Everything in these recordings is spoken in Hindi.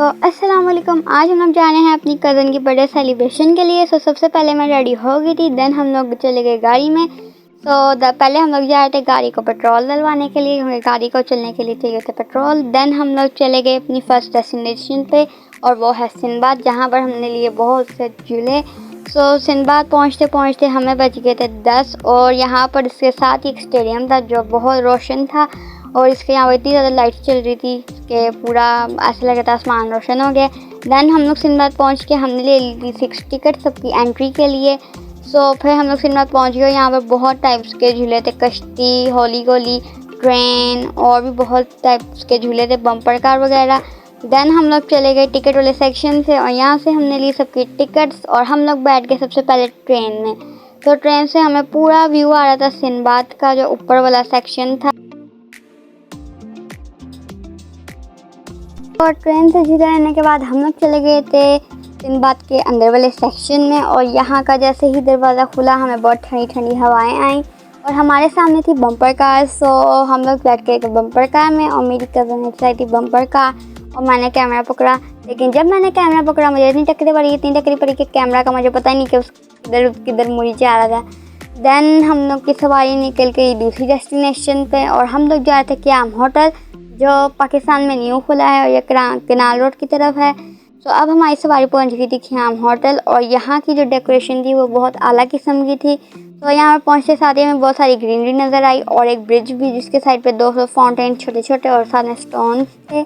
तो अस्सलाम वालेकुम। आज हम लोग जा रहे हैं अपनी कज़न की बर्थडे सेलिब्रेशन के लिए। सबसे पहले मैं रेडी हो गई थी, देन हम लोग चले गए गाड़ी में। पहले हम लोग जा रहे थे गाड़ी को पेट्रोल डलवाने के लिए, हमें गाड़ी को चलने के लिए चाहिए था पेट्रोल। देन हम लोग चले गए अपनी फ़र्स्ट डेस्टिनेशन पे, और वो है सिंदबाद, जहाँ पर हमने लिए बहुत से झूले। सिंदबाद पहुँचते पहुँचते हमें बज गए थे 10, और यहाँ पर इसके साथ ही एक स्टेडियम था जो बहुत रोशन था, और इसके यहाँ पर इतनी ज़्यादा लाइट चल रही थी कि पूरा ऐसा लगा था आसमान रोशन हो गया। देन हम लोग सिंदबाद पहुँच के हमने ले ली थी 6 टिकट सबकी एंट्री के लिए। फिर हम लोग सिंदबाद पहुँच गए। यहाँ पर बहुत टाइप्स के झूले थे, कश्ती, होली गोली, ट्रेन, और भी बहुत टाइप्स के झूले थे, बम्पर कार वगैरह। देन हम लोग चले गए टिकट वाले सेक्शन से, और यहाँ से हमने ली सबकी टिकट्स, और हम लोग बैठ गए सबसे पहले ट्रेन में। तो ट्रेन से हमें पूरा व्यू आ रहा था सिंदबाद का, जो ऊपर वाला सेक्शन था। और ट्रेन से झूला लेने के बाद हम लोग चले गए थे सिंदबाद के अंदर वाले सेक्शन में, और यहाँ का जैसे ही दरवाज़ा खुला हमें बहुत ठंडी ठंडी हवाएं आईं, और हमारे सामने थी बम्पर कार। हम लोग बैठ के बम्पर कार में, और मेरी कज़न ने थी बम्पर कार, और मैंने कैमरा पकड़ा। लेकिन जब मैंने कैमरा पकड़ा मुझे इतनी टक्करी पड़ी कि कैमरा का मुझे पता ही नहीं कि उस किधर मुड़ी जा रहा था। देन हम लोग की सवारी निकल गई दूसरी डेस्टिनेशन पे, और हम लोग जा रहे थे क्याम होटल, जो पाकिस्तान में न्यू खुला है, और ये कनाल रोड की तरफ है। अब हमारी सवारी पहुंच गई थी ख्याम होटल, और यहाँ की जो डेकोरेशन थी वो बहुत आला किस्म की थी। यहाँ पर पहुँचते साथ ही में बहुत सारी ग्रीनरी नज़र आई, और एक ब्रिज भी जिसके साइड पे 200 फाउंटेन छोटे छोटे और साथ में स्टोन थे।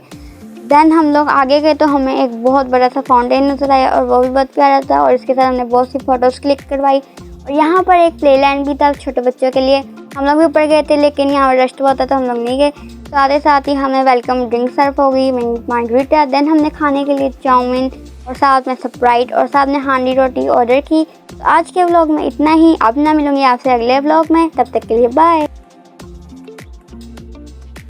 देन हम लोग आगे गए तो हमें एक बहुत बड़ा सा फाउंटेन नज़र आया, और वो भी बहुत प्यारा था, और इसके साथ हमने बहुत सी फ़ोटोज़ क्लिक करवाई। और यहाँ पर एक प्ले लैंड भी था छोटे बच्चों के लिए। हम लोग भी ऊपर गए थे, लेकिन यहाँ पर रश बहुत था तो हम लोग नहीं गए। साथ ही हमें वेलकम ड्रिंक सर्व हो गई, मार्गरीटा। देन हमने खाने के लिए चाउमीन, और साथ में स्प्राइट, और साथ में हांडी रोटी ऑर्डर की। आज के व्लॉग में इतना ही। अब ना मिलूंगी आपसे अगले व्लॉग में, तब तक के लिए बाय।